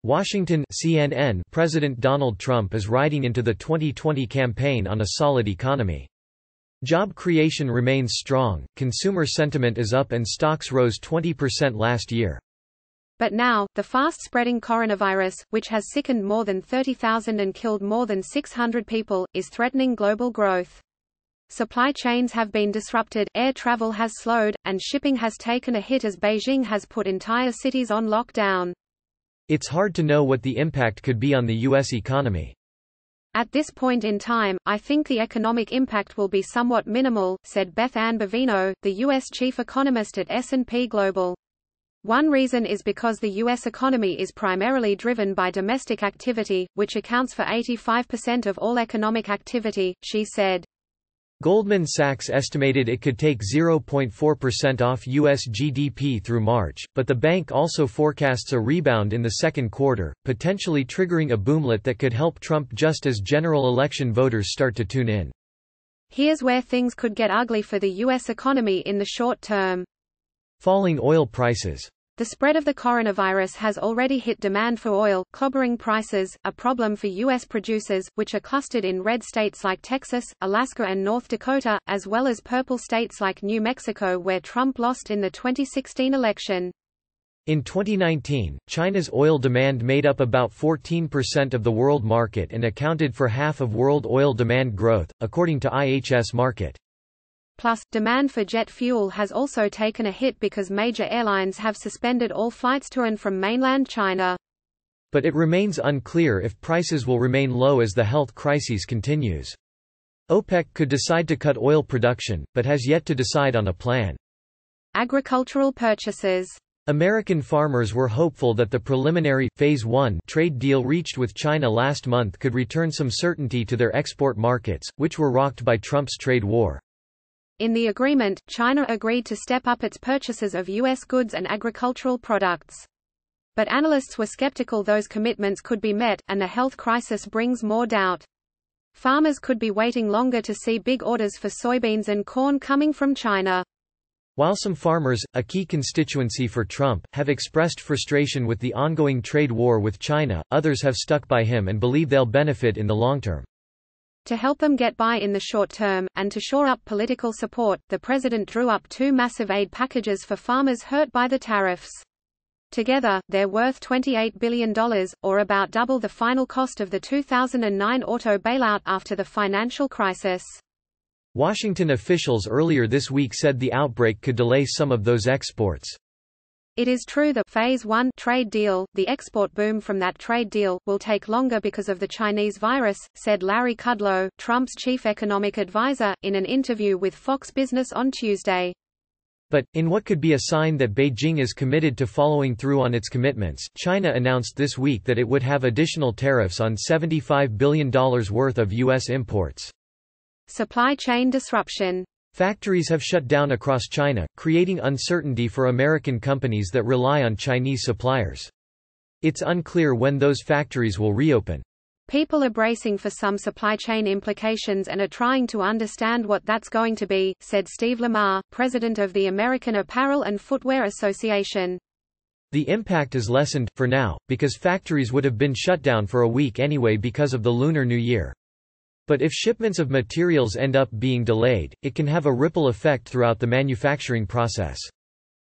Washington CNN President Donald Trump is riding into the 2020 campaign on a solid economy. Job creation remains strong, consumer sentiment is up and stocks rose 20% last year. But now, the fast-spreading coronavirus, which has sickened more than 30,000 and killed more than 600 people, is threatening global growth. Supply chains have been disrupted, air travel has slowed, and shipping has taken a hit as Beijing has put entire cities on lockdown. It's hard to know what the impact could be on the U.S. economy. At this point in time, I think the economic impact will be somewhat minimal, said Beth Ann Bovino, the U.S. chief economist at S&P Global. One reason is because the U.S. economy is primarily driven by domestic activity, which accounts for 85% of all economic activity, she said. Goldman Sachs estimated it could take 0.4% off U.S. GDP through March, but the bank also forecasts a rebound in the second quarter, potentially triggering a boomlet that could help Trump just as general election voters start to tune in. Here's where things could get ugly for the U.S. economy in the short term. Falling oil prices. The spread of the coronavirus has already hit demand for oil, clobbering prices, a problem for U.S. producers, which are clustered in red states like Texas, Alaska and North Dakota, as well as purple states like New Mexico where Trump lost in the 2016 election. In 2019, China's oil demand made up about 14% of the world market and accounted for half of world oil demand growth, according to IHS Markit. Plus, demand for jet fuel has also taken a hit because major airlines have suspended all flights to and from mainland China. But it remains unclear if prices will remain low as the health crisis continues. OPEC could decide to cut oil production, but has yet to decide on a plan. Agricultural purchases. American farmers were hopeful that the preliminary, Phase 1 trade deal reached with China last month could return some certainty to their export markets, which were rocked by Trump's trade war. In the agreement, China agreed to step up its purchases of U.S. goods and agricultural products. But analysts were skeptical those commitments could be met, and the health crisis brings more doubt. Farmers could be waiting longer to see big orders for soybeans and corn coming from China. While some farmers, a key constituency for Trump, have expressed frustration with the ongoing trade war with China, others have stuck by him and believe they'll benefit in the long term. To help them get by in the short term, and to shore up political support, the president drew up two massive aid packages for farmers hurt by the tariffs. Together, they're worth $28 billion, or about double the final cost of the 2009 auto bailout after the financial crisis. Washington officials earlier this week said the outbreak could delay some of those exports. It is true the Phase 1 trade deal, the export boom from that trade deal, will take longer because of the Chinese virus, said Larry Kudlow, Trump's chief economic advisor, in an interview with Fox Business on Tuesday. But, in what could be a sign that Beijing is committed to following through on its commitments, China announced this week that it would have additional tariffs on $75 billion worth of U.S. imports. Supply chain disruption. Factories have shut down across China, creating uncertainty for American companies that rely on Chinese suppliers. It's unclear when those factories will reopen. People are bracing for some supply chain implications and are trying to understand what that's going to be, said Steve Lamar, president of the American Apparel and Footwear Association. The impact is lessened, for now, because factories would have been shut down for a week anyway because of the Lunar New Year. But if shipments of materials end up being delayed, it can have a ripple effect throughout the manufacturing process.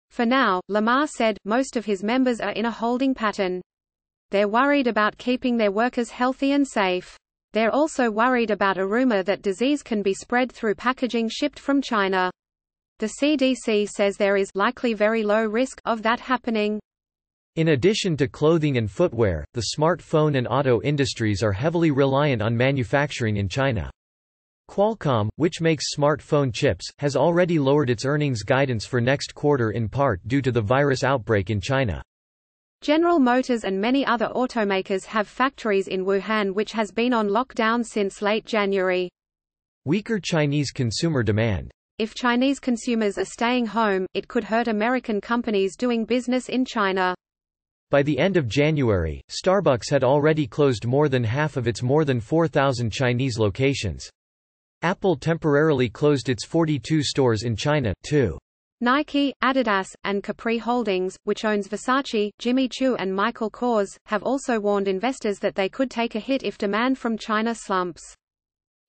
For now, Lamar said, most of his members are in a holding pattern. They're worried about keeping their workers healthy and safe. They're also worried about a rumor that disease can be spread through packaging shipped from China. The CDC says there is likely very low risk of that happening. In addition to clothing and footwear, the smartphone and auto industries are heavily reliant on manufacturing in China. Qualcomm, which makes smartphone chips, has already lowered its earnings guidance for next quarter in part due to the virus outbreak in China. General Motors and many other automakers have factories in Wuhan which has been on lockdown since late January. Weaker Chinese consumer demand. If Chinese consumers are staying home, it could hurt American companies doing business in China. By the end of January, Starbucks had already closed more than half of its more than 4,000 Chinese locations. Apple temporarily closed its 42 stores in China, too. Nike, Adidas, and Capri Holdings, which owns Versace, Jimmy Choo and Michael Kors, have also warned investors that they could take a hit if demand from China slumps.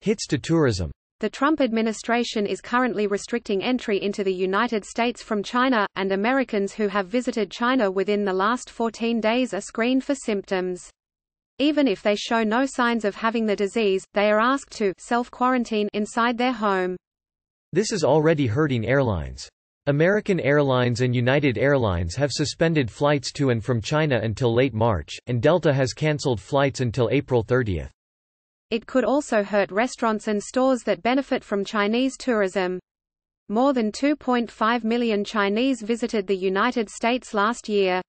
Hits to tourism. The Trump administration is currently restricting entry into the United States from China, and Americans who have visited China within the last 14 days are screened for symptoms. Even if they show no signs of having the disease, they are asked to self-quarantine inside their home. This is already hurting airlines. American Airlines and United Airlines have suspended flights to and from China until late March, and Delta has cancelled flights until April 30. It could also hurt restaurants and stores that benefit from Chinese tourism. More than 2.5 million Chinese visited the United States last year.